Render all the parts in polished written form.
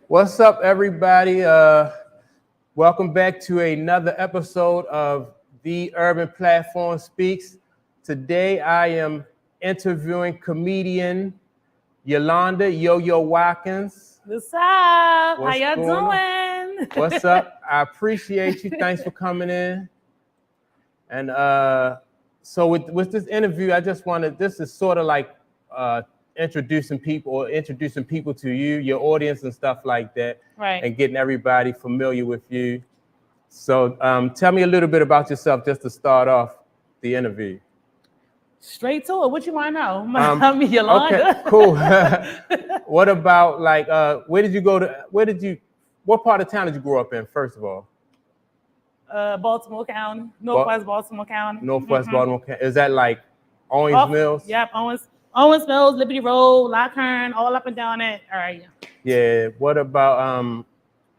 What's up, everybody? Welcome back to another episode of The Urban Platform Speaks. Today, I am interviewing comedian Yolanda Yo Yo Watkins. What's up? How What's y'all going doing? What's up? I appreciate you. Thanks for coming in. And so with this interview, I just wanted, this is sort of like introducing people to you, your audience and stuff like that. Right. And getting everybody familiar with you. So tell me a little bit about yourself just to start off the interview. Straight to it. What you want to know? I'm Yolanda. Okay, cool. What about like, what part of town did you grow up in, first of all? Baltimore County, Northwest Baltimore County. Northwest Baltimore County. Is that like Owens Mills? Yep, Owens Mills, Liberty Road, Lockhern, all up and down that area. Yeah. What about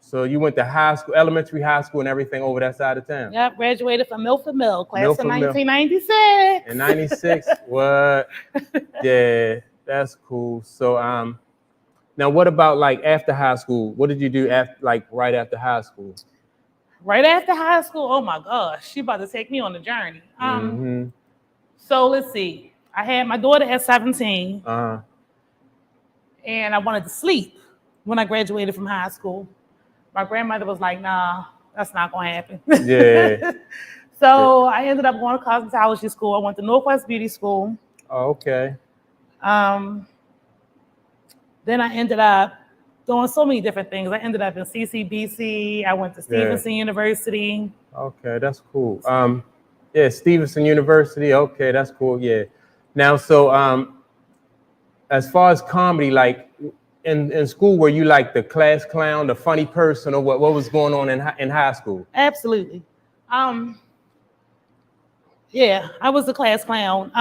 so you went to high school, elementary, high school, and everything over that side of town? Yep, graduated from Milford Mill, class Milford of Mill. 1996. In 96? What? Yeah, that's cool. So now what about like after high school? What did you do right after high school? Right after high school, oh my gosh, she about to take me on the journey. So let's see. I had my daughter at 17, and I wanted to sleep when I graduated from high school. My grandmother was like, nah, that's not going to happen. Yeah. So I ended up going to cosmetology school. I went to Northwest Beauty School. Oh, okay. Then I ended up doing so many different things. I ended up in CCBC. I went to Stevenson University. Okay, that's cool. Yeah, Stevenson University. Okay, that's cool. Yeah. Now, so as far as comedy, like in school, were you like the class clown, the funny person, or what was going on in high school? Absolutely. Yeah, I was the class clown.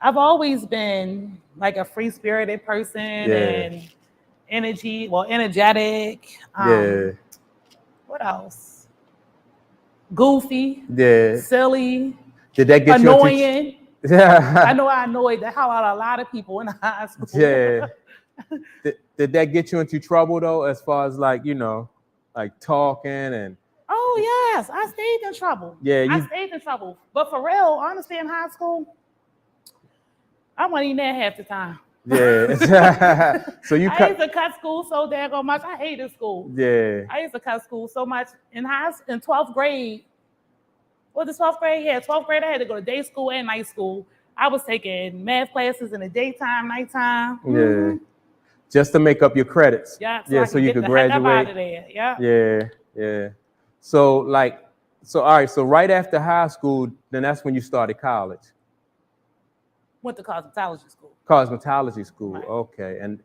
I've always been like a free-spirited person and energetic. What else? Goofy. Yeah. Silly. Did that get annoying? Yeah. I know I annoyed the hell out of a lot of people in high school. Yeah. Did that get you into trouble though, as far as like, like talking and? Oh yes, I stayed in trouble. Yeah, I stayed in trouble. But for real, honestly, in high school, I wasn't even there half the time. Yeah. So I used to cut school so daggone much. I hated school. Yeah. I used to cut school so much in 12th grade. What the 12th grade? Yeah, 12th grade. I had to go to day school and night school. I was taking math classes in the daytime, nighttime. Yeah. Just to make up your credits. Yeah. So you could graduate. Out of there. Yeah. Yeah. So all right. So right after high school, then that's when you started college. Went to cosmetology school. Cosmetology school. Right. Okay. And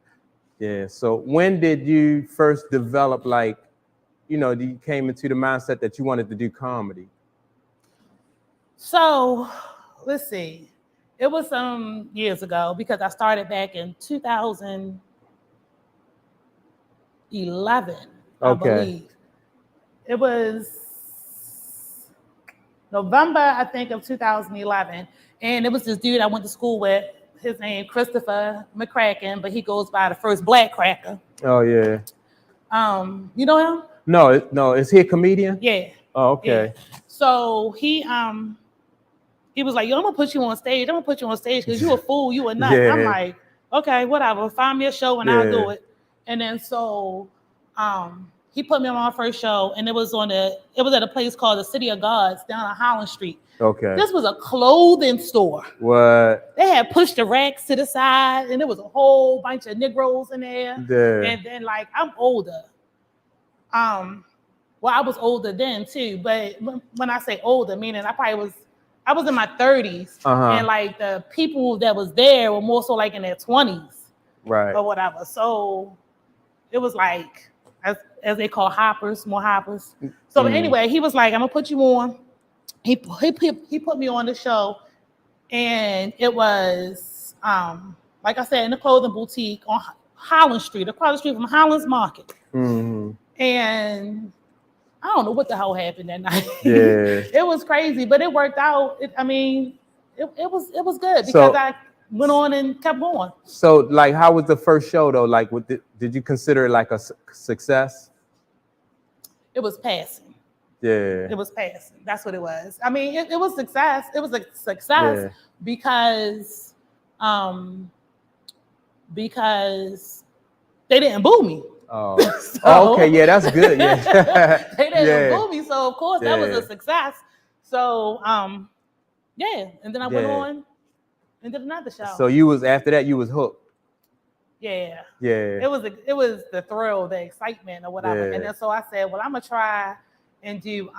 yeah. So when did you first develop, like, you came into the mindset that you wanted to do comedy? So let's see. It was some years ago because I started back in 2011. I believe. It was November, I think, of 2011. And it was this dude I went to school with. His name Christopher McCracken, but he goes by the first Black Cracker. Oh yeah. You know him? No. Is he a comedian? Yeah. Oh, okay. Yeah. So he was like, yo, I'm gonna put you on stage because you a fool, you a nut. Yeah. I'm like, okay, whatever. Find me a show and I'll do it. And then so he put me on my first show, and it was at a place called the City of Gods down on Holland Street. Okay. This was a clothing store. What? They had pushed the racks to the side, and there was a whole bunch of Negroes in there. Yeah. And then like I'm older. Well, I was older then too, but when I say older, meaning I was in my 30s, and like the people that was there were more so like in their 20s, right, or whatever. So it was like as they call hoppers, more hoppers. So anyway, he was like, I'm gonna put you on. He put me on the show, and it was like I said, in the clothing boutique on Holland Street, across the street from Holland's Market. Mm-hmm. And I don't know what the hell happened that night. Yeah. It was crazy, but it worked out. It was good because went on and kept going. So, like, how was the first show though? Like, did you consider it like a success? It was passing. Yeah. It was passing. That's what it was. I mean, it was success. It was a success because they didn't boo me. Oh, so, okay, yeah, that's good. Yeah, they didn't boo me, so of course that was a success. So, yeah, and then I went on and did another show. So you was after that, you was hooked. Yeah. Yeah. It was the thrill, the excitement, or whatever. And then so I said, well, I'm gonna try and do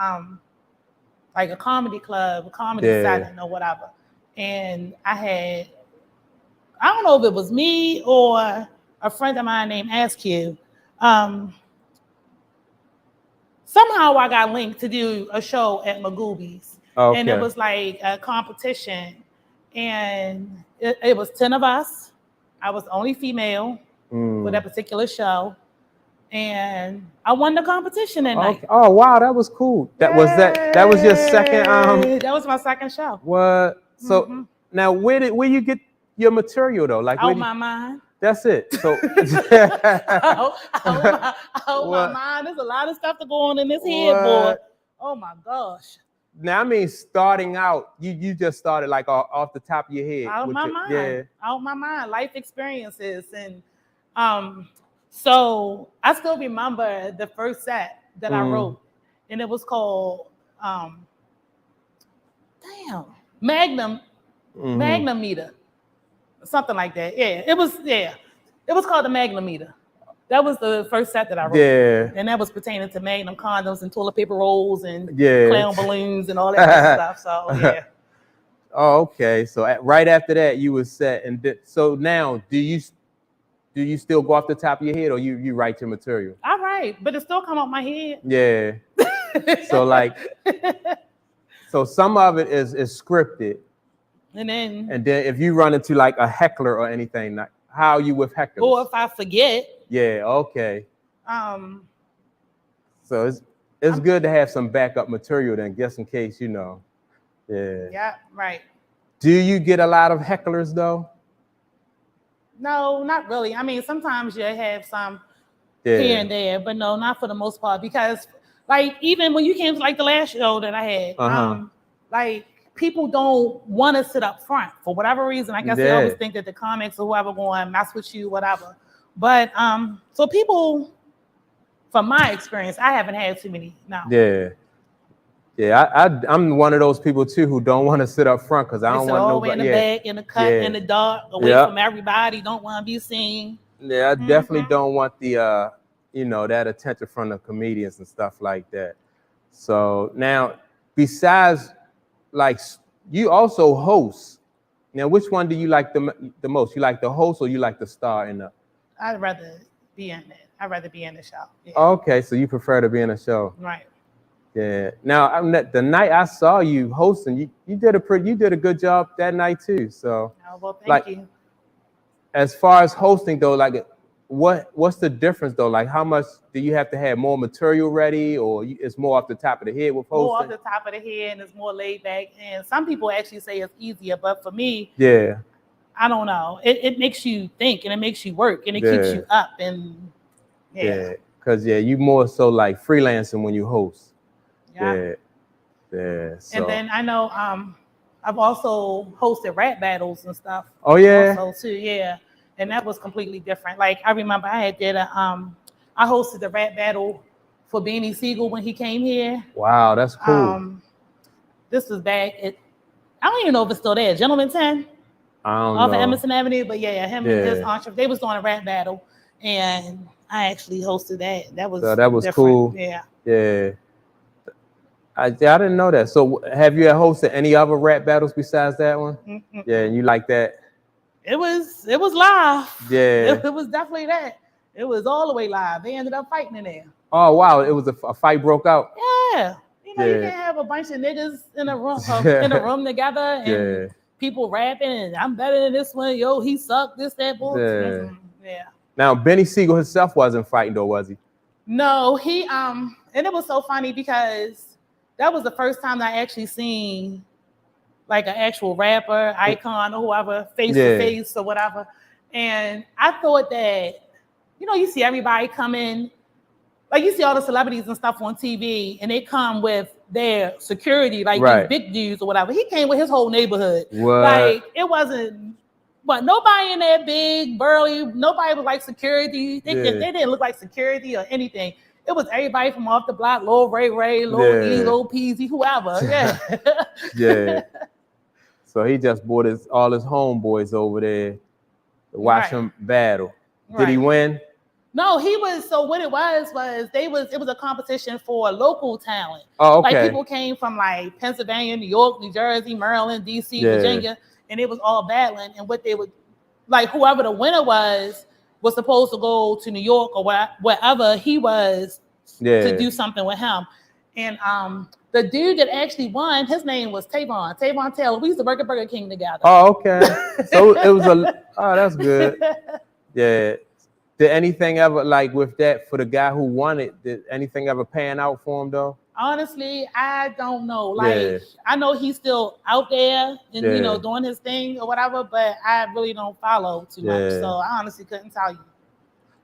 like a comedy club, a comedy setting, or whatever. And I don't know if it was me or a friend of mine named Askew. Somehow I got linked to do a show at Magooby's. Okay. And it was like a competition. And it was 10 of us. I was the only female for that particular show. And I won the competition that night. Oh wow, that was cool. That was your second that was my second show. What? So now where you get your material though? Like out my mind. That's it. So out my mind. There's a lot of stuff to go on in this head, boy. Oh my gosh. Now I mean, starting out, you just started like off the top of your head. Out my mind. Yeah. Out my mind. Life experiences. And so I still remember the first set that I wrote. And it was called Magnum Meter. Something like that. Yeah. It was called the Magnum Meter. That was the first set that I wrote. Yeah. And that was pertaining to Magnum condoms and toilet paper rolls and clown balloons and all that kind of stuff. So yeah. Oh, okay. So right after that, you was set. And so now, do you still go off the top of your head, or you write your material? I write, but it still come off my head. Yeah. So like, so some of it is scripted. And then if you run into like a heckler or anything, like how are you with hecklers? Or if I forget. Yeah. Okay. So it's good to have some backup material then, just in case, you know. Yeah. Yeah. Right. Do you get a lot of hecklers though? No, not really. I mean, sometimes you have some here and there, but no, not for the most part. Because, like, even when you came to like the last show that I had, like people don't want to sit up front for whatever reason. I guess they always think that the comics or whoever going mess with you, whatever. But so people, from my experience, I haven't had too many. No. Yeah. Yeah, I'm one of those people too who don't want to sit up front because I don't want nobody in the back, in the cut, in the dark, away from everybody. Don't want to be seen. Yeah, I definitely don't want the that attention from the comedians and stuff like that. So now, besides, like, you also host. Now, which one do you like the most? You like the host or you like the star in the? I'd rather be in it. I'd rather be in the show. Yeah. Okay, so you prefer to be in a show, right? Yeah. Now, the night I saw you hosting, you did a good job that night too. So, well, thank you. As far as hosting though, like, what's the difference though? Like, how much do you have to have more material ready, or it's more off the top of the head with hosting? More off the top of the head, and it's more laid back. And some people actually say it's easier, but for me, I don't know. It makes you think, and it makes you work, and it keeps you up, and because you more so like freelancing when you host. Yeah. So. And then I know I've also hosted rap battles and stuff. Oh yeah. Also too, yeah. And that was completely different. Like I remember I hosted the rap battle for Beanie Siegel when he came here. Wow, that's cool. This was back at, I don't even know if it's still there, Gentleman 10. I don't off know. of Emerson Avenue, but him and his entrepreneur, they was doing a rap battle, and I actually hosted that. That was different. Cool. Yeah. Yeah. I didn't know that. So have you hosted any other rap battles besides that one? Yeah, and you like that? It was live. Yeah. It was definitely that. It was all the way live. They ended up fighting in there. Oh wow, it was a fight broke out. Yeah. You know, you can't have a bunch of niggas in a room together and people rapping and I'm better than this one. Yo, he sucked, this, that, bullshit. Yeah. Now Benny Siegel himself wasn't fighting though, was he? No, he and it was so funny because that was the first time I actually seen like an actual rapper, icon, or whoever, face to face or whatever. And I thought that, you know, you see everybody come in, like you see all the celebrities and stuff on TV, and they come with their security, like these big dudes or whatever. He came with his whole neighborhood. What? Like it wasn't, but nobody in there big, burly, nobody was like security. They didn't look like security or anything. It was everybody from off the block, Lil Ray Ray, Lil E, Lil Peasy, whoever. Yeah. Yeah. So he just brought all his homeboys over there to watch him battle. Did he win? No, he was. So what it was it was a competition for local talent. Oh, okay. Like people came from like Pennsylvania, New York, New Jersey, Maryland, DC, Virginia, and it was all battling. And what they would, like whoever the winner was supposed to go to New York or wherever he was to do something with him. And the dude that actually won, his name was Tavon Taylor. We used to work at Burger King together. Oh, okay. So it was that's good. Yeah. Did anything ever, like with that, for the guy who won it, did anything ever pan out for him though? Honestly, I don't know. Like I know he's still out there and you know doing his thing or whatever, but I really don't follow too much. So I honestly couldn't tell you.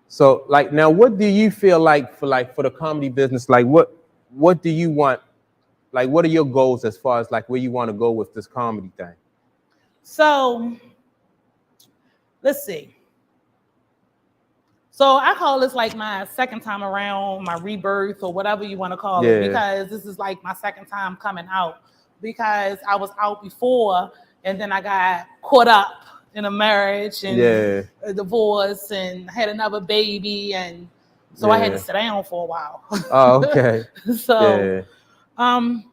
So like now, what do you feel like for the comedy business? Like what do you want? Like what are your goals as far as like where you want to go with this comedy thing? So let's see. So I call this like my second time around, my rebirth or whatever you want to call it, because this is like my second time coming out, because I was out before and then I got caught up in a marriage and a divorce and had another baby, and so I had to sit down for a while. Oh, okay. So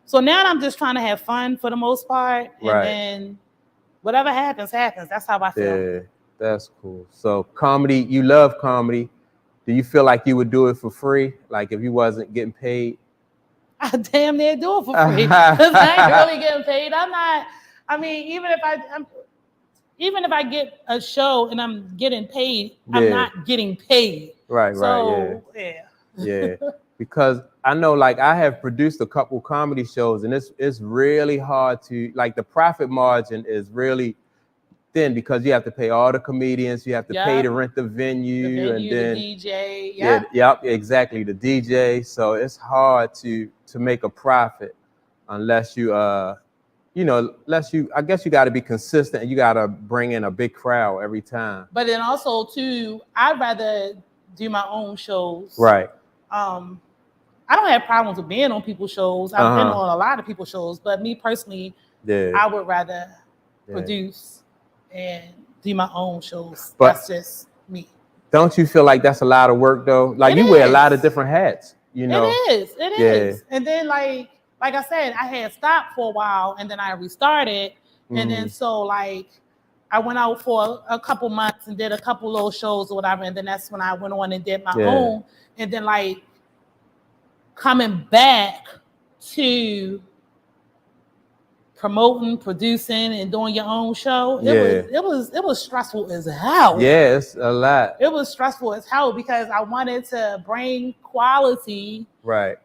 so now I'm just trying to have fun for the most part, and then whatever happens. That's how I feel. Yeah. That's cool. So comedy, you love comedy. Do you feel like you would do it for free? Like if you wasn't getting paid? I damn near do it for free. Because I ain't really getting paid. I'm not, I mean, even if I get a show and I'm getting paid, I'm not getting paid. Right, yeah. Because I know like I have produced a couple comedy shows and it's really hard to, like the profit margin is really thin because you have to pay all the comedians, you have to pay to rent the venue, and then the DJ. Exactly, the DJ. So it's hard to make a profit unless you I guess you got to be consistent and you got to bring in a big crowd every time. But then also too, I'd rather do my own shows. Right. I don't have problems with being on people's shows. I've been on a lot of people's shows, but me personally, I would rather produce and do my own shows. But that's just me. Don't you feel like that's a lot of work though? Like you wear a lot of different hats, you know? It is. And then like I said, I had stopped for a while and then I restarted. And then so like I went out for a couple months and did a couple little shows or whatever. And then that's when I went on and did my own. And then like coming back to promoting, producing, and doing your own show, it was stressful as hell. Yes, a lot. It was stressful as hell because I wanted to bring quality. Right.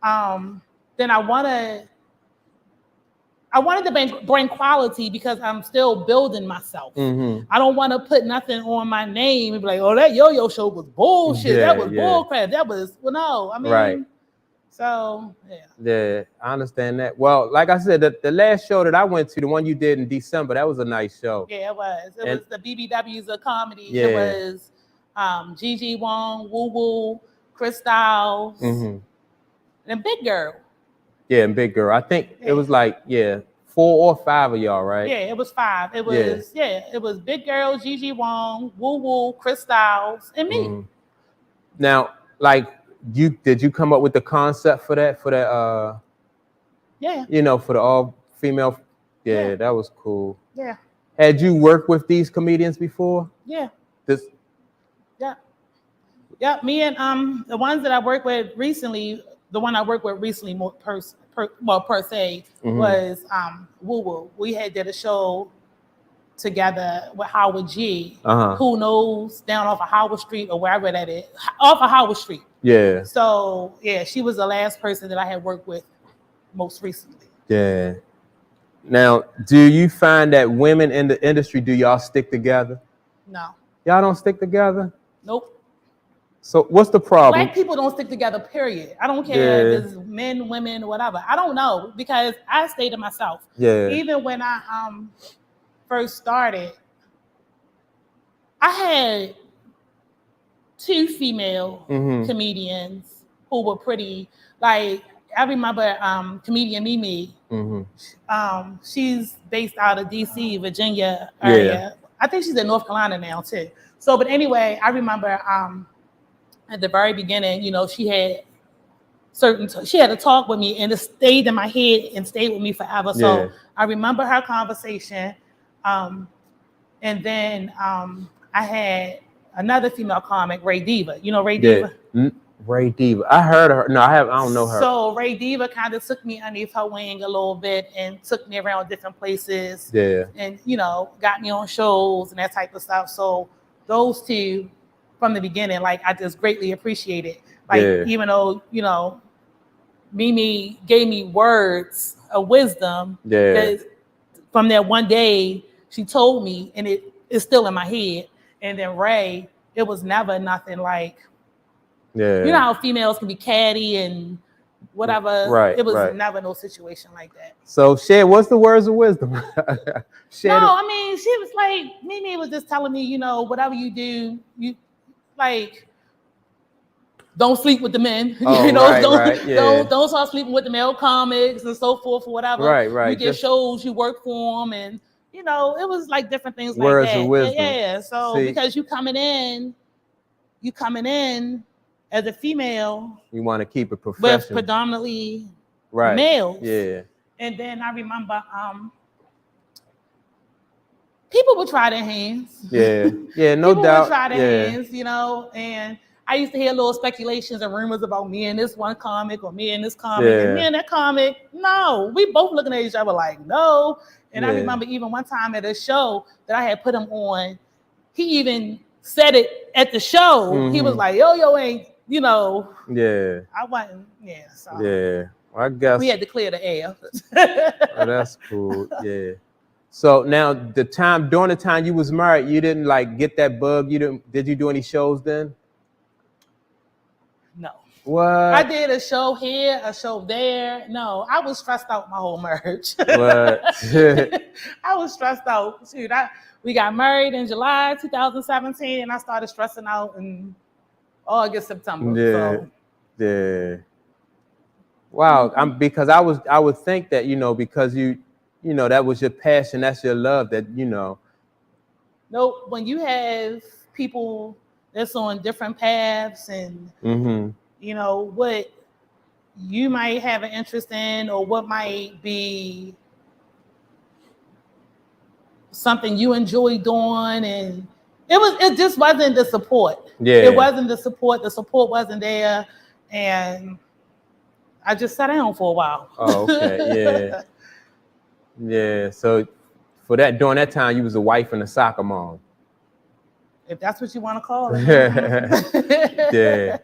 Then I wanted to bring quality because I'm still building myself. I don't want to put nothing on my name and be like, oh, that yo-yo show was bullshit. That was bullcrap. That was, well, no, I mean, so, yeah, I understand that. Well, like I said, the last show that I went to, the one you did in December, that was a nice show. Yeah, it was. It was the BBWs of comedy. Yeah. It was Gigi Wong, Woo Woo, Chris Styles, and Big Girl. Yeah, and Big Girl. I think it was like, 4 or 5 of y'all, right? Yeah, it was 5. It was, it was Big Girl, Gigi Wong, Woo Woo, Chris Styles, and me. Now, like, did you come up with the concept for that for the all female? That was cool. Had you worked with these comedians before? Me and the ones that I worked with recently, more per se was Woo Woo. We had did a show together with Howard G, Who Knows, down off of Howard Street or wherever that is, off of Howard Street. Yeah. So she was the last person that I had worked with most recently. Yeah. Now, do you find that women in the industry, do y'all stick together? No. Y'all don't stick together? Nope. So what's the problem? Black people don't stick together, period. I don't care if it's men, women, whatever. I don't know, because I stay to myself. Yeah. Even when I first started, I had 2 female comedians who were pretty, like, I remember comedian Mimi. She's based out of DC, Virginia area. I think she's in North Carolina now too. So, but anyway, I remember at the very beginning, you know, she had a talk with me, and it stayed in my head and stayed with me forever. So I remember her conversation. And then I had another female comic, Ray Diva. You know Ray Diva? Ray Diva. I heard of her. No, I don't know her. So Ray Diva kind of took me underneath her wing a little bit and took me around different places. Yeah. And, you know, got me on shows and that type of stuff. So those 2 from the beginning, like, I just greatly appreciate it. Like, even though, you know, Mimi gave me words of wisdom, that from that one day she told me, and it is still in my head. And then Ray, it was never nothing like, you know how females can be catty and whatever. Right. It was never no situation like that. So, share, what's the words of wisdom? I mean, she was like, Mimi was just telling me, you know, whatever you do, you like, don't sleep with the men. You know, don't start sleeping with the male comics and so forth or whatever. Right. You get shows, you work for them, and, you know, it was like different things words like that. Of wisdom. Yeah. So because you coming in as a female, you want to keep it professional with predominantly males. Yeah. And then I remember people would try their hands. Yeah, no people doubt. Would try their hands, you know, and I used to hear little speculations and rumors about me and this one comic or me and this comic and me and that comic. No, we both looking at each other like, no. And I remember even one time at a show that I had put him on, he even said it at the show. He was like, yo ain't, you know. Yeah. I wasn't, so. Yeah. Well, I guess. We had to clear the air. Oh, that's cool. Yeah. So now during the time you was married, you didn't like get that bug. Did you do any shows then? No. What? I did a show here, a show there. No, I was stressed out my whole marriage. What? I was stressed out. Shoot, we got married in July 2017, and I started stressing out in August, September. Yeah. Wow. Because I would think that, you know, because you know, that was your passion, that's your love, that, you know. Nope. When you have people that's on different paths and, you know, what you might have an interest in or what might be something you enjoy doing, and it just wasn't the support. It wasn't the support. The support wasn't there, and I just sat down for a while. Oh, okay. Yeah. So during that time, you was a wife and a soccer mom. If that's what you want to call it. Yeah.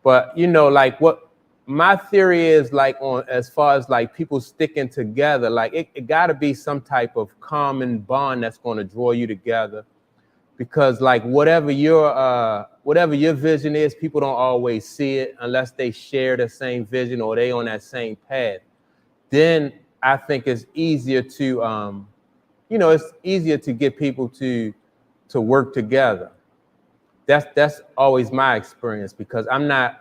But, you know, like, what my theory is, like, on as far as like people sticking together, like it got to be some type of common bond that's going to draw you together, because like whatever your vision is, people don't always see it unless they share the same vision or they on that same path. Then I think it's easier to it's easier to get people to work together. That's always my experience, because I'm not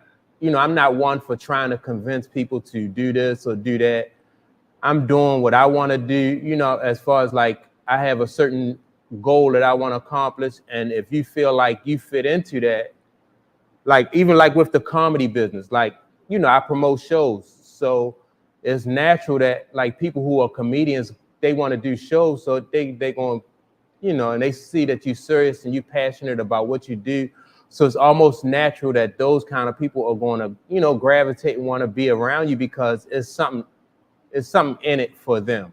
one for trying to convince people to do this or do that. I'm doing what I want to do, you know, as far as like I have a certain goal that I want to accomplish. And if you feel like you fit into that, like even like with the comedy business, like, you know, I promote shows. So it's natural that like people who are comedians, they want to do shows. So they going, you know, and they see that you're serious and you're passionate about what you do. So it's almost natural that those kind of people are going to, you know, gravitate and want to be around you, because it's something in it for them.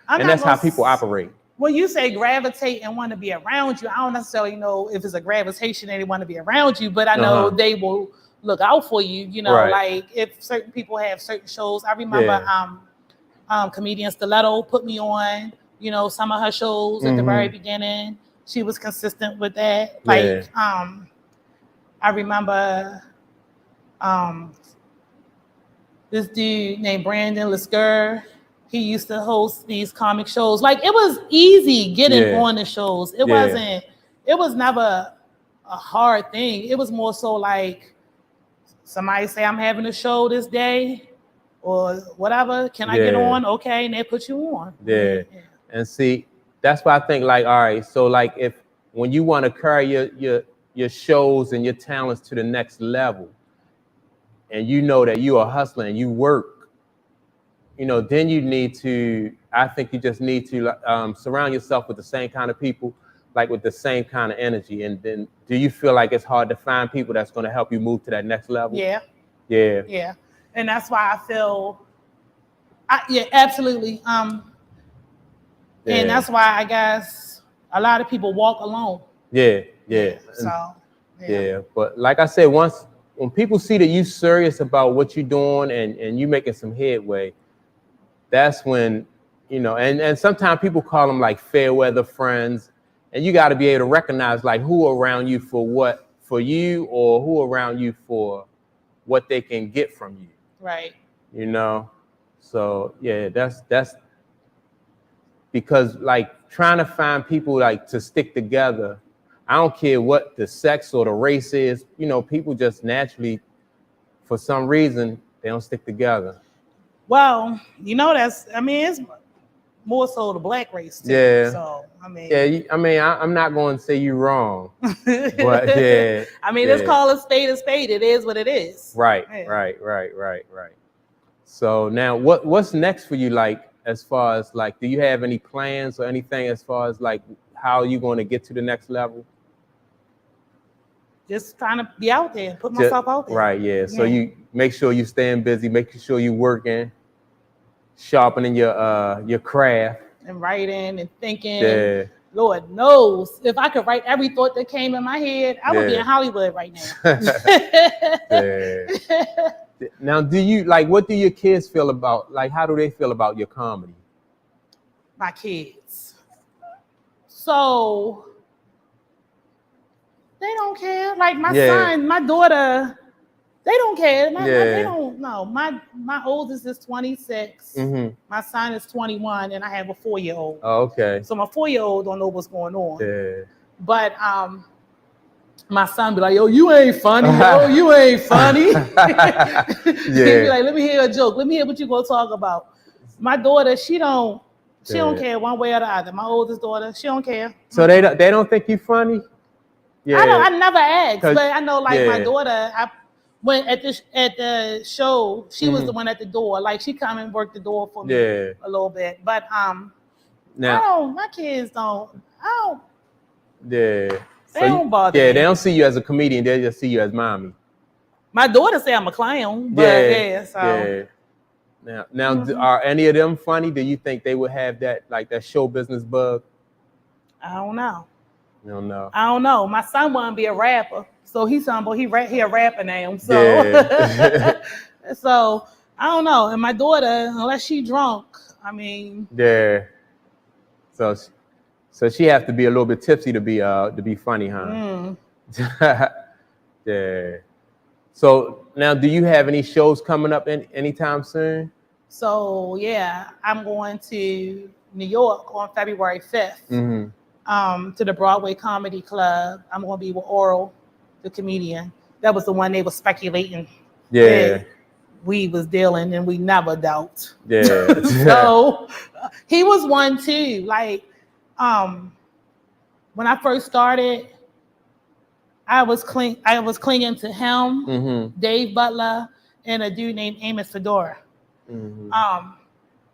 And that's how people operate. When you say gravitate and want to be around you, I don't necessarily know if it's a gravitation and they want to be around you, but I know they will look out for you, you know, like if certain people have certain shows. I remember Comedian Stiletto put me on, some of her shows at the very beginning. She was consistent with that. Like, I remember this dude named Brandon Lesker. He used to host these comic shows. Like, it was easy getting on the shows. It was never a hard thing. It was more so like somebody say, I'm having a show this day or whatever. Can I get on? Okay. And they put you on. Yeah. And see, that's why I think, like, all right, so like when you want to carry your shows and your talents to the next level, and you know that you are hustling and you work, then you need to, I think you just need to surround yourself with the same kind of people, like with the same kind of energy. And then do you feel like it's hard to find people that's going to help you move to that next level? Yeah. And that's why I feel, absolutely. And that's why I guess a lot of people walk alone. Yeah. So, But like I said, when people see that you're serious about what you're doing and you making some headway, that's when, and sometimes people call them like fair weather friends, and you got to be able to recognize like who around you for you or who around you for what they can get from you. Right. So yeah, that's because like trying to find people like to stick together, I don't care what the sex or the race is, people just naturally, for some reason, they don't stick together. Well, it's more so the black race too. Yeah. So, I'm not going to say you're wrong, but yeah. Let's call a spade a spade. It is what it is. Right. So now what's next for you? Like, as far as like, do you have any plans or anything as far as like how you going to get to the next level? Just trying to be out there, put myself out there. Right, yeah. So you make sure you staying busy, making sure you working, sharpening your craft. And writing and thinking. Yeah. Lord knows, if I could write every thought that came in my head, I would be in Hollywood right now. Now, do you like, what do your kids feel about, like, how do they feel about your comedy? My kids. So they don't care. Like my son, my daughter, they don't care. They don't know. My oldest is 26. My son is 21, and I have a 4-year-old. Oh, okay. So my 4-year-old don't know what's going on. Yeah. But my son be like, yo, you ain't funny. Yo, you ain't funny. He be like, let me hear a joke. Let me hear what you gonna talk about. My daughter, she don't care one way or the other. My oldest daughter, she don't care. So they don't think you funny? Yeah. I never asked, but I know like my daughter, when at the show, she was the one at the door. Like she come and work the door for me a little bit. But now, my kids don't. Yeah. They don't bother. Yeah, they don't see you as a comedian. They just see you as mommy. My daughter say I'm a clown, but Now, are any of them funny? Do you think they would have that show business bug? I don't know. You don't know. I don't know. My son want to be a rapper, so he's he a rapper now. So, so I don't know. And my daughter, unless she drunk, Yeah. So she has to be a little bit tipsy to be funny, huh? Yeah. So now, do you have any shows coming up anytime soon? So yeah, I'm going to New York on February 5th. To the Broadway Comedy Club. I'm going to be with Oral, the comedian. That was the one they were speculating. Yeah. We was dealing, and we never dealt. Yeah. So he was one too. Like, when I first started, I was clinging to him, Dave Butler, and a dude named Amos Fedora.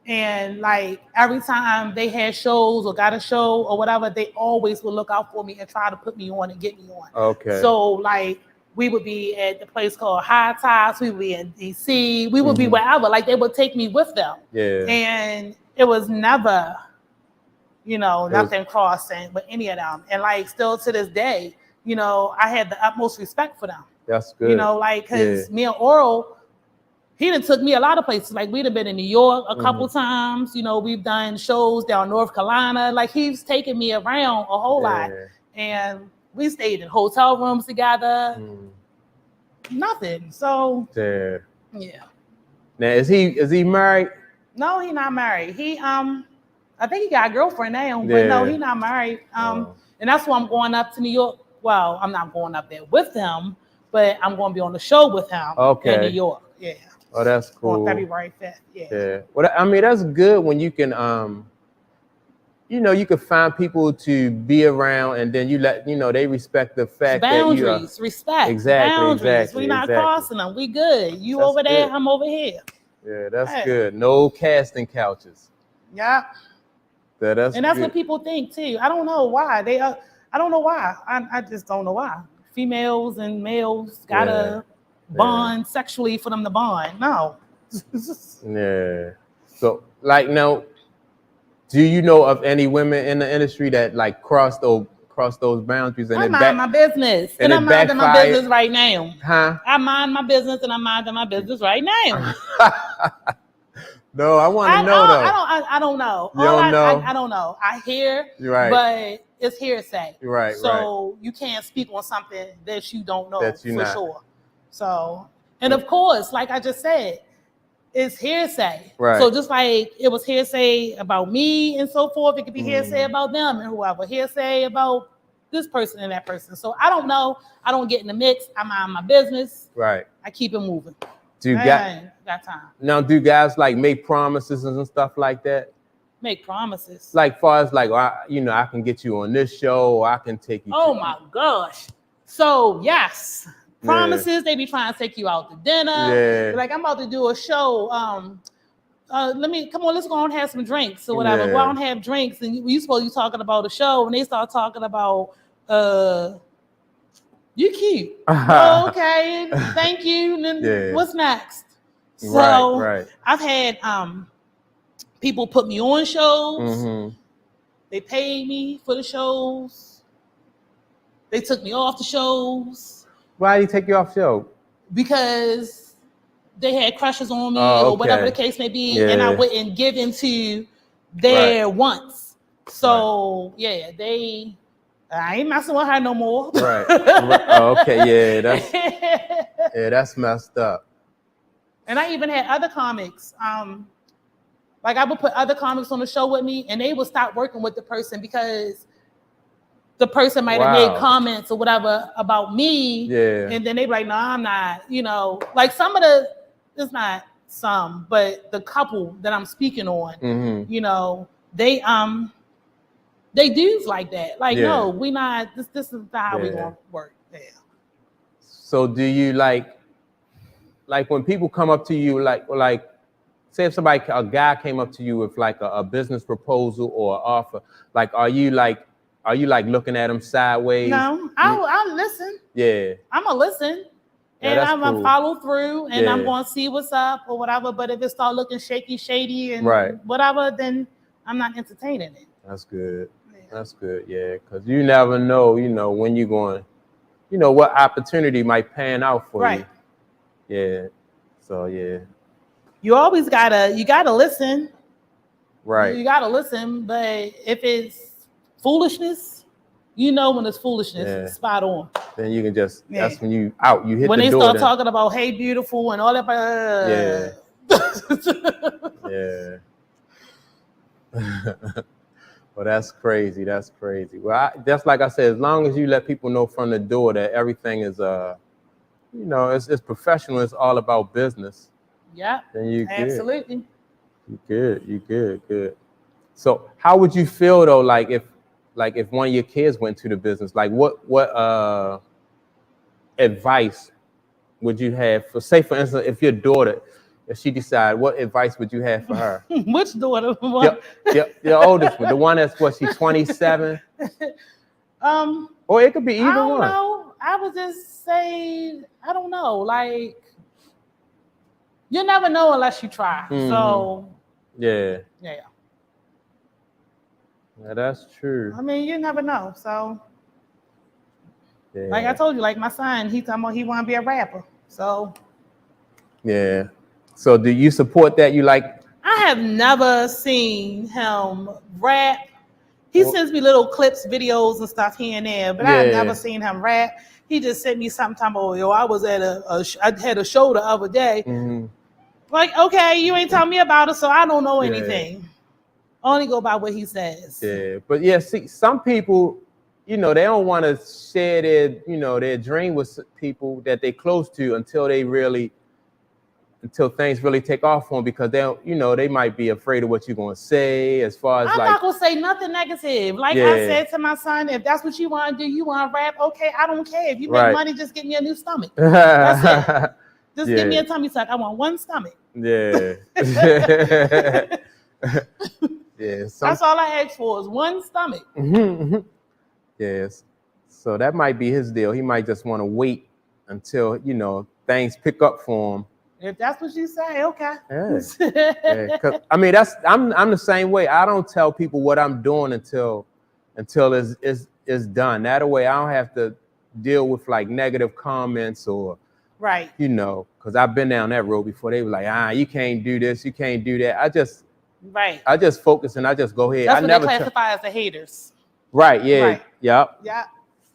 And like every time they had shows or got a show or whatever, they always would look out for me and try to put me on and get me on. Okay. So like we would be at the place called High Tides, we would be in DC, we would be wherever. Like they would take me with them. Yeah. And it was never, nothing crossing with any of them. And like still to this day, I had the utmost respect for them. That's good. Because me and Oral, he done took me a lot of places. Like we'd have been in New York a couple times. You know, we've done shows down North Carolina. Like he's taken me around a whole lot, and we stayed in hotel rooms together. Nothing. So yeah. Now is he married? No, he's not married. He I think he got a girlfriend now, but no, he's not married. And that's why I'm going up to New York. Well, I'm not going up there with him, but I'm going to be on the show with him in New York. Yeah. Oh, that's cool. On February 5th. Yeah. Well, I mean, that's good when you can, you know, you can find people to be around, and then you let, you know, they respect the fact boundaries, that you are, respect. Exactly. Boundaries. Exactly. We're not crossing them. We good. You that's over there, good. I'm over here. Yeah, that's good. No casting couches. Yeah. That's and that's good. What people think too. I don't know why they are. I don't know why. I just don't know why. Females and males gotta bond sexually for them to bond. No. Yeah. So, like, now, do you know of any women in the industry that like cross those boundaries? And I mind my business, and I'm minding my business right now. Huh? I mind my business, and I'm minding my business right now. No, I want to know though. I don't know. You don't know? I don't know. I hear, but it's hearsay. Right. So you can't speak on something that you don't know for sure. So, and of course, like I just said, it's hearsay. Right. So just like it was hearsay about me and so forth, it could be hearsay about them and whoever. Hearsay about this person and that person. So I don't know. I don't get in the mix. I mind my business. Right. I keep it moving. I got time. Now, do guys like make promises and stuff like that? Make promises. Like far as like, you know, I can get you on this show, or I can take you. Oh my gosh. So yes. Promises, they be trying to take you out to dinner. Yeah. Like I'm about to do a show. Let's go and have some drinks or whatever. Go out and have drinks, and you supposed to be talking about a show, and they start talking about you cute. Oh, okay, thank you. And then what's next? So right. I've had people put me on shows. They paid me for the shows. They took me off the shows. Why did he take you off show? Because they had crushes on me or whatever the case may be, and I wouldn't give into their wants. So I ain't messing with her no more. Right. Oh, okay. Yeah, that's messed up. And I even had other comics. Like I would put other comics on the show with me, and they would stop working with the person because the person might have made comments or whatever about me. Yeah. And then they be like, no, I'm not, you know, like it's not some, but the couple that I'm speaking on, you know, they do like that. Like, no, we not, this is not how we gonna work. Yeah. So do you like when people come up to you, like say if a guy came up to you with like a business proposal or an offer, like, are you looking at him sideways? No, I'll listen. Yeah. I'm gonna listen. And I'm gonna follow through, and I'm gonna see what's up or whatever. But if it start looking shaky, shady, and whatever, then I'm not entertaining it. That's good. That's good. Yeah, because you never know, you know, when you're going, you know, what opportunity might pan out for you. Yeah. So you always gotta listen. Right. You gotta listen, but if it's foolishness, you know when it's foolishness, it's spot on. Then you can just that's when you hit when the door. When they start talking about hey beautiful and all that. Well, that's crazy. That's crazy. Well, that's like I said, as long as you let people know from the door that everything is you know, it's professional, it's all about business. Yeah. Then you absolutely. You good. So how would you feel though, like if one of your kids went to the business, like what advice would you have for, say for instance, if your daughter, if she decided, what advice would you have for her? Which daughter? Your oldest one, the one that's she's 27. Or it could be either one. I don't know. I would just say, I don't know. Like, you never know unless you try. So yeah, that's true. I mean, you never know. So, like I told you, like my son, he talking about he want to be a rapper. So, yeah. So do you support that? You like? I have never seen him rap. He sends me little clips, videos, and stuff here and there, but I've never seen him rap. He just sent me sometime. Oh, yo, I was at I had a show the other day. Mm-hmm. Like, okay, you ain't telling me about it, so I don't know anything. Only go by what he says. Yeah, but yeah, see, some people, they don't want to share their dream with people that they close to until things really take off for them, because they might be afraid of what you're gonna say. As far as I'm like, not gonna say nothing negative. Like I said to my son, if that's what you want to do, you want to rap, okay, I don't care. If you make money, just get me a new stomach. That's it. Just give me a tummy tuck. I want one stomach. Yeah. Yeah. That's all I ask for is one stomach. Yes. So that might be his deal. He might just want to wait until things pick up for him. If that's what you say, okay. Yeah. 'Cause, I mean, I'm the same way. I don't tell people what I'm doing until it's done. That way, I don't have to deal with like negative comments or right. Because I've been down that road before. They were like, you can't do this, you can't do that. I just focus and I just go ahead. That's what they classify as the haters. Right. Yeah. Right. Yep. Yeah.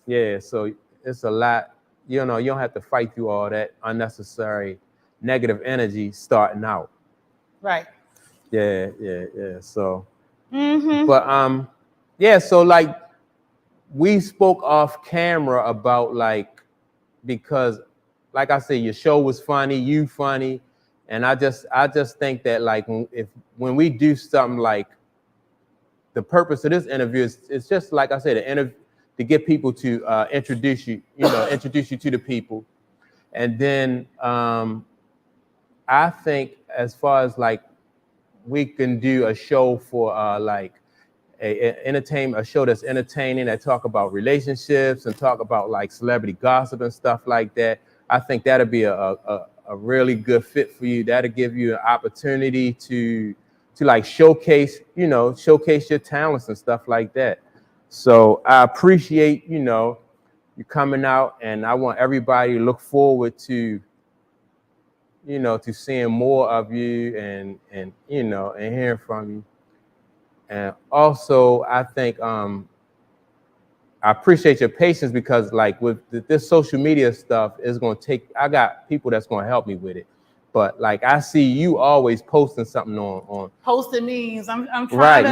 Yeah. So it's a lot. You don't have to fight through all that unnecessary negative energy starting out. Right. Yeah. So. But yeah. So like, we spoke off camera about because, like I said, your show was funny, you funny, and I just think that like when we do something like, the purpose of this interview is just like I said, to get people to introduce you to the people, and then I think as far as like we can do a show for like a show that's entertaining, that talk about relationships and talk about like celebrity gossip and stuff like that. I think that'll be a really good fit for you. That'll give you an opportunity to like showcase your talents and stuff like that. So I appreciate you coming out, and I want everybody to look forward to to seeing more of you and hearing from you. And also, I think I appreciate your patience, because like with this social media stuff is going to take, I got people that's going to help me with it. But like, I see you always posting something on. Posting memes. I'm trying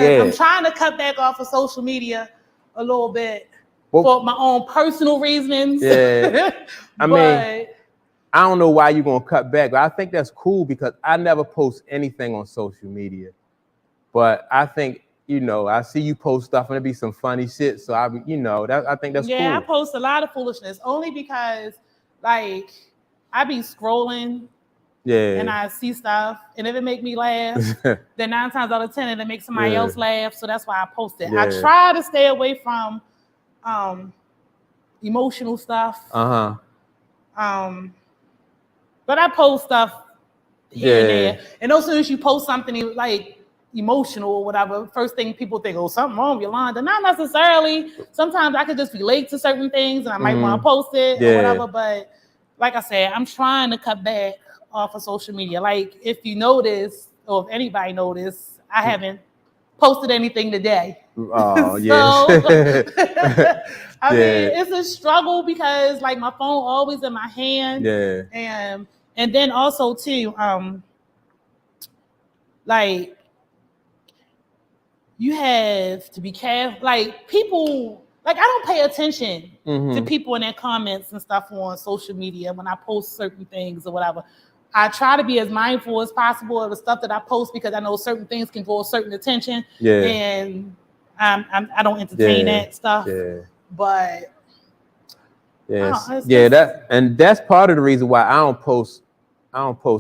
to cut back off of social media a little bit for my own personal reasons. Yeah. I mean, I don't know why you're going to cut back, but I think that's cool, because I never post anything on social media. But I think, I see you post stuff and it'd be some funny shit. So I think that's cool. Yeah, I post a lot of foolishness only because like I be scrolling. Yeah. And I see stuff, and if it make me laugh, then 9 times out of 10 it'll make somebody else laugh. So that's why I post it. Yeah. I try to stay away from emotional stuff. But I post stuff here and there. And as soon as you post something like emotional or whatever, first thing people think, oh, something wrong with Yolanda. Not necessarily. Sometimes I could just relate to certain things and I might want to post it or whatever. But like I said, I'm trying to cut back off of social media. Like if you notice, or if anybody noticed, I haven't posted anything today. Oh, yeah. I mean, it's a struggle because like my phone always in my hand. Yeah. And then also too, like you have to be careful. Like people, like I don't pay attention to people in their comments and stuff on social media when I post certain things or whatever. I try to be as mindful as possible of the stuff that I post, because I know certain things can draw certain attention. Yeah. And I don't entertain that stuff. Yeah. But yes. That's part of the reason why I don't post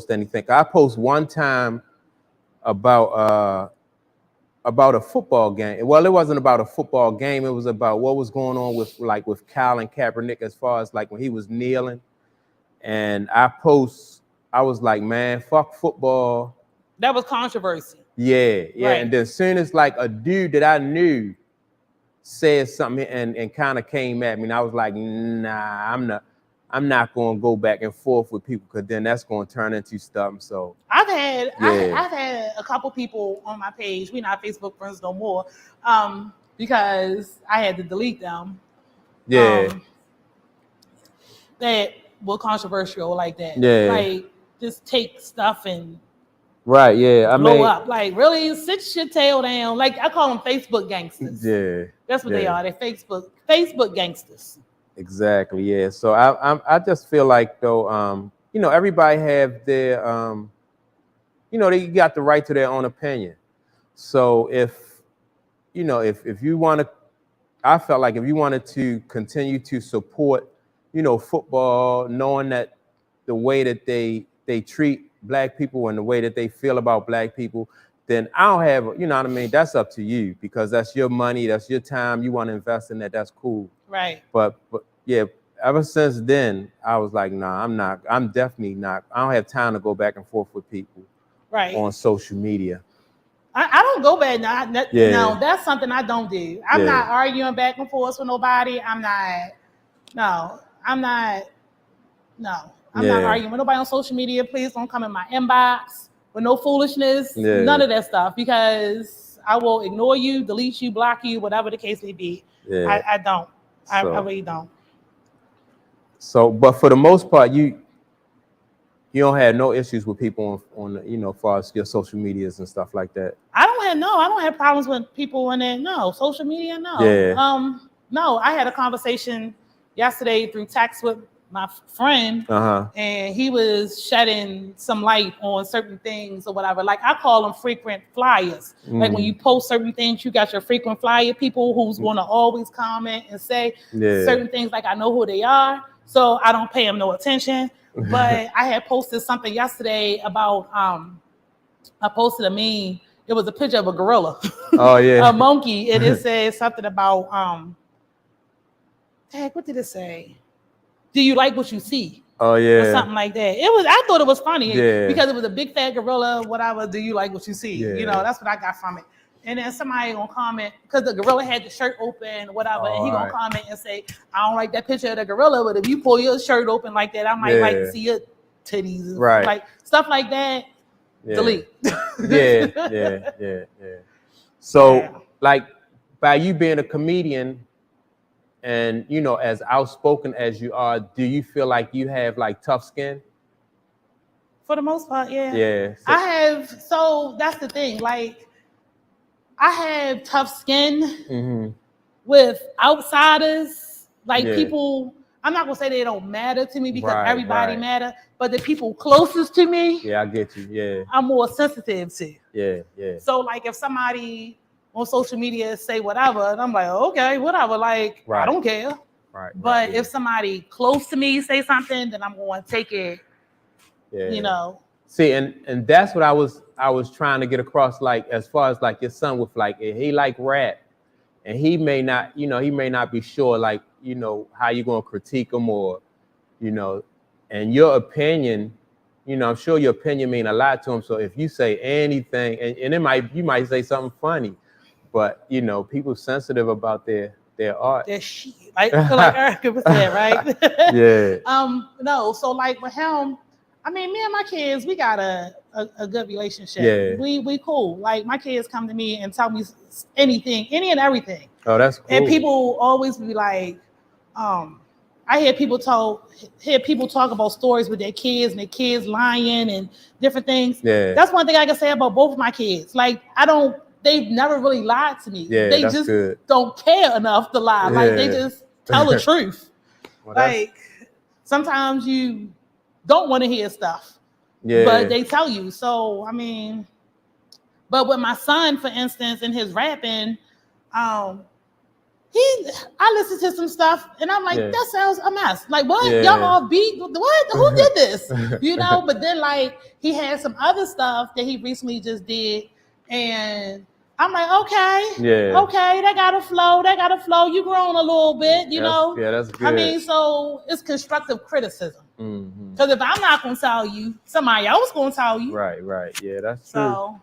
anything. I post one time about a football game. Well, it wasn't about a football game. It was about what was going on with Colin Kaepernick, as far as like when he was kneeling. And I was like, man, fuck football. That was controversy. Yeah. Right. And then as soon as like a dude that I knew said something and kind of came at me, and I was like, nah, I'm not going to go back and forth with people because then that's going to turn into something. So I've had a couple people on my page. We're not Facebook friends no more, because I had to delete them. Yeah. That were controversial like that. Yeah. Like just take stuff and right. Yeah. blow up. Like really sit your tail down. Like I call them Facebook gangsters. Yeah. That's what they are. They're Facebook gangsters. Exactly. Yeah. So I just feel like though, you know, everybody have their, you know, they got the right to their own opinion. So if, you know, if you want to, I felt like if you wanted to continue to support, you know, football, knowing that the way that they treat black people and the way that they feel about black people, then I don't have, you know what I mean? That's up to you because that's your money, that's your time. You want to invest in that, that's cool. Right. But yeah, ever since then, I was like, nah, I'm definitely not. I don't have time to go back and forth with people on social media. I don't go back now. No, that's something I don't do. I'm not arguing back and forth with nobody. I'm not arguing with nobody on social media. Please don't come in my inbox with no foolishness. None of that stuff because I will ignore you, delete you, block you, whatever the case may be. I don't. I really don't. So, but for the most part, you don't have no issues with people on you know, as far as your social medias and stuff like that. I don't have problems with people on there. No, social media, no. Yeah. No, I had a conversation yesterday through text with my friend, and he was shedding some light on certain things or whatever. Like I call them frequent flyers. Like when you post certain things, you got your frequent flyer people who's going to always comment and say certain things. Like I know who they are, so I don't pay them no attention. But I had posted something yesterday about I posted a meme. It was a picture of a gorilla, a monkey, and it said something about what did it say? Do you like what you see? Oh yeah, or something like that. I thought it was funny because it was a big fat gorilla. Whatever. Do you like what you see? You know, that's what I got from it. And then somebody gonna comment because the gorilla had the shirt open, whatever, and he gonna comment and say, "I don't like that picture of the gorilla, but if you pull your shirt open like that, I might like to see your titties, like stuff like that." Delete. yeah. So, like, by you being a comedian, and you know, as outspoken as you are, do you feel like you have like tough skin? For the most part, yeah. Yeah. I have. So that's the thing. Like, I have tough skin with outsiders, like people. I'm not gonna say they don't matter to me because everybody matter, but the people closest to me. Yeah, I get you. Yeah. I'm more sensitive to. Yeah. So like, if somebody on social media say whatever, and I'm like, okay, whatever. Like, I don't care. But if somebody close to me say something, then I'm going to take it. Yeah. You know. See, and that's what I was trying to get across. Like, as far as like your son with like, he like rap, and he may not, you know, he may not be sure, like, you know, how you gonna critique him or, you know, and your opinion, you know, I'm sure your opinion mean a lot to him. So if you say anything, and you might say something funny. But you know, people sensitive about their art. Their shit, like Erica was saying, right? Yeah. No, so like with him, I mean, me and my kids, we got a good relationship. Yeah. We cool. Like my kids come to me and tell me anything, any and everything. Oh, that's cool. And people always be like, I hear people talk about stories with their kids and their kids lying and different things. Yeah. That's one thing I can say about both of my kids. Like they've never really lied to me. Yeah, they just don't care enough to lie. Like they just tell the truth. Well, like sometimes you don't want to hear stuff, but they tell you. So I mean, but with my son, for instance, in his rapping, I listen to some stuff and I'm like, that sounds a mess. Like what? Y'all all beat? What? Who did this? You know? But then like he had some other stuff that he recently just did, and I'm like, okay, that got a flow. You grown a little bit, you know? Yeah, that's good. I mean, so it's constructive criticism. Because if I'm not gonna tell you, somebody else gonna tell you. Right. Yeah, that's true. So,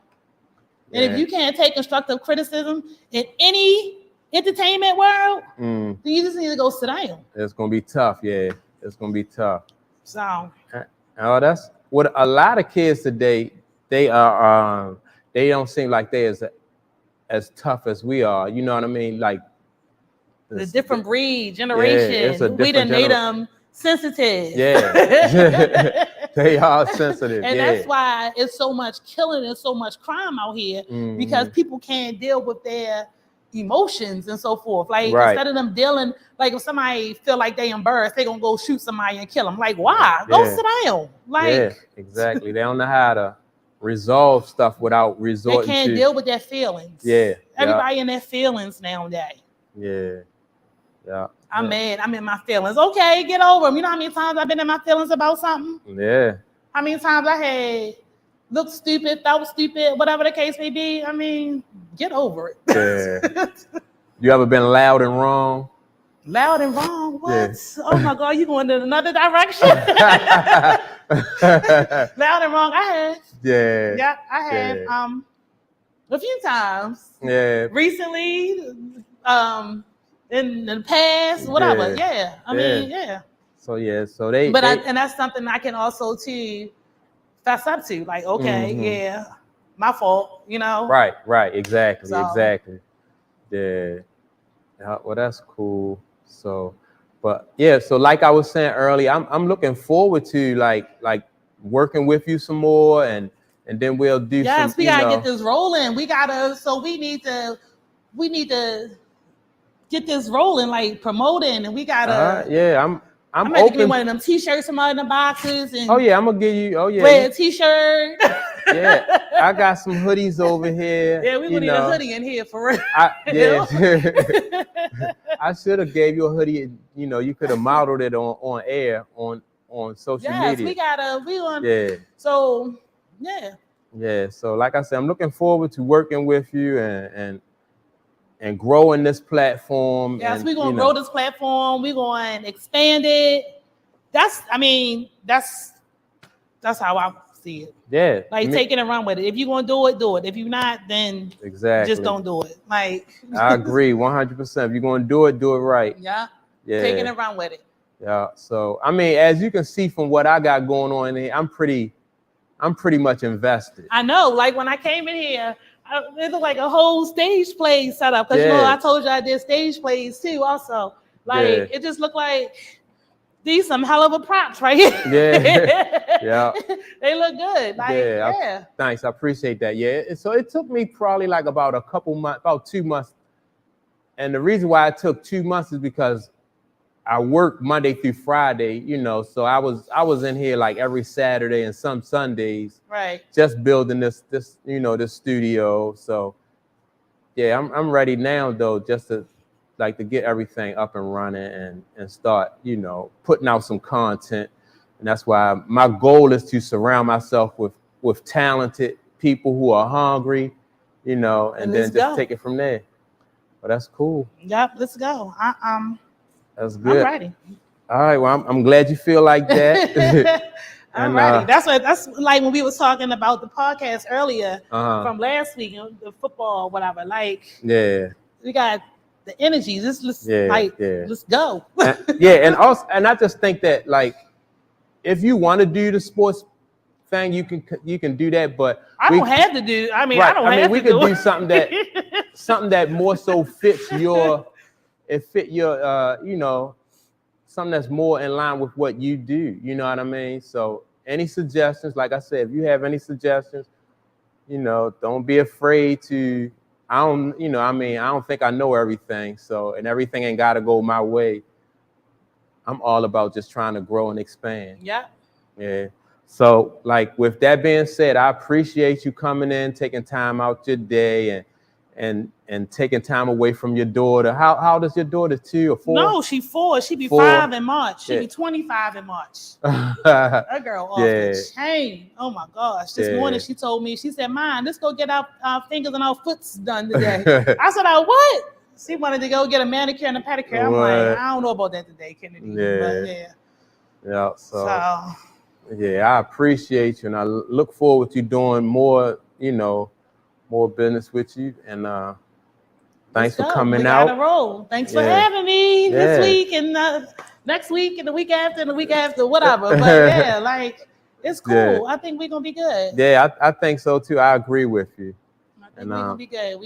and if you can't take constructive criticism in any entertainment world, then you just need to go sit down. It's gonna be tough, yeah. It's gonna be tough. So Oh, that's what a lot of kids today. They are. They don't seem like they as tough as we are. You know what I mean? Like the different breed, yeah, it's a generation, we done different made them sensitive. Yeah, they are sensitive. And yeah, that's why it's so much killing and so much crime out here because people can't deal with their emotions and so forth. Like Right. instead of them dealing, like if somebody feel like they embarrassed, they gonna go shoot somebody and kill them. Like why? Go sit down. Like exactly. They don't know how to resolve stuff without they resorting can't to. deal with their feelings. Yeah, Everybody in their feelings nowadays. Yeah. I'm mad. I'm in my feelings. Okay, get over them. You know how many times I've been in my feelings about something? Yeah. How many times I had looked stupid, felt stupid, whatever the case may be. I mean, get over it. Yeah. You ever been loud and wrong? Loud and wrong? What? Yeah. Oh my God, you going in another direction? Loud and wrong? I have. Yeah. Yeah, I have. A few times. Yeah. Recently, in the past, whatever. Yeah. I mean, yeah. So they. But and that's something I can also too fess up to. Like, okay, yeah, my fault. You know. Right. Exactly. So, exactly. Yeah. Well, that's cool. So, but yeah. So, like I was saying earlier, I'm looking forward to like working with you some more, and then we'll do. Yes, we gotta get this rolling. We need to get this rolling, like promoting, and we gotta. Yeah, I'm gonna open. give me one of them T-shirts, some of the boxes, and I'm gonna give you. wear a T-shirt. Yeah, I got some hoodies over here. Yeah, we gonna need a hoodie in here for real. I should have gave you a hoodie. You know, you could have modeled it on air on social media. We want. Yeah. So yeah. Yeah. So like I said, I'm looking forward to working with you and growing this platform. Yes, we're gonna grow this platform. We're gonna expand it. That's how I see it. Yeah. Like take it and run with it. If you're gonna do it, do it. If you're not, then just don't do it. Like I agree 100%. If you're gonna do it right. Yeah. Take it and run with it. Yeah. So I mean, as you can see from what I got going on here, I'm pretty much invested. I know. Like when I came in here, it looked like a whole stage play set up. Because you know, I told you I did stage plays too. Also, like it just looked like these some hell of a props right here. Yeah. They look good. Like, thanks. I appreciate that. Yeah. So it took me probably like about a couple months, about 2 months. And the reason why it took 2 months is because I work Monday through Friday, you know, so I was in here like every Saturday and some Sundays, right? Just building this this studio. So yeah, I'm ready now though, just to get everything up and running and start, putting out some content. And that's why my goal is to surround myself with talented people who are hungry, and then just take it from there. But that's cool. Yep, let's go. That's good. I'm ready. All right. Well, I'm glad you feel like that. I'm ready. That's like when we was talking about the podcast earlier from last week, the football, whatever. Like, we got the energy. Let's go. and I just think that like, if you want to do the sports thing, you can do that. But I don't have to do. I mean, right. I don't have to do. We could do something that more so fits your. It fit your, something that's more in line with what you do. You know what I mean? So any suggestions, like I said, if you have any suggestions, don't be afraid to, I don't think I know everything. So, and everything ain't got to go my way. I'm all about just trying to grow and expand. Yeah. Yeah. So like with that being said, I appreciate you coming in, taking time out your day and taking time away from your daughter. How old is your daughter? 2 or 4? No, she's 4. She be 5 in March. She be 25 in March. That girl off the chain. Oh my gosh. This morning she told me, she said, "Mom, let's go get our fingers and our foots done today." I said, "Oh, what?" She wanted to go get a manicure and a pedicure. I'm like, I don't know about that today, Kennedy. But So I appreciate you, and I look forward to doing more, more business with you, and Thanks for Let's go. coming we out. Gotta roll. Thanks for Yeah. having me Yeah. this week and next week and the week after and the week after, whatever. But yeah, like it's cool. Yeah. I think we're gonna be good. Yeah, I think so too. I agree with you. I think we're gonna be good.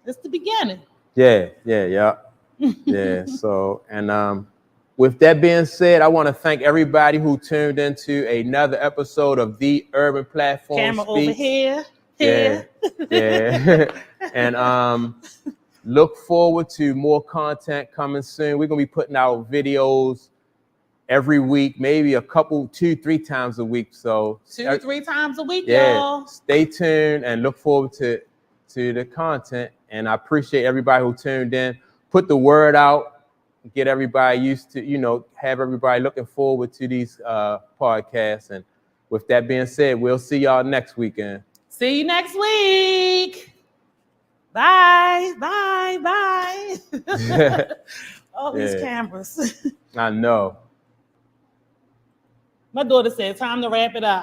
It's the beginning. Yeah. Yeah. So, and with that being said, I want to thank everybody who tuned into another episode of The Urban Platform Camera Speaks. over here. Yeah. And look forward to more content coming soon. We're gonna be putting out videos every week, maybe a couple, 2-3 times a week. So 2-3 times a week, yeah, y'all. Stay tuned and look forward to the content. And I appreciate everybody who tuned in. Put the word out, get everybody used to, have everybody looking forward to these podcasts. And with that being said, we'll see y'all next weekend. See you next week. Bye. Bye. All these cameras. I know. My daughter said, time to wrap it up.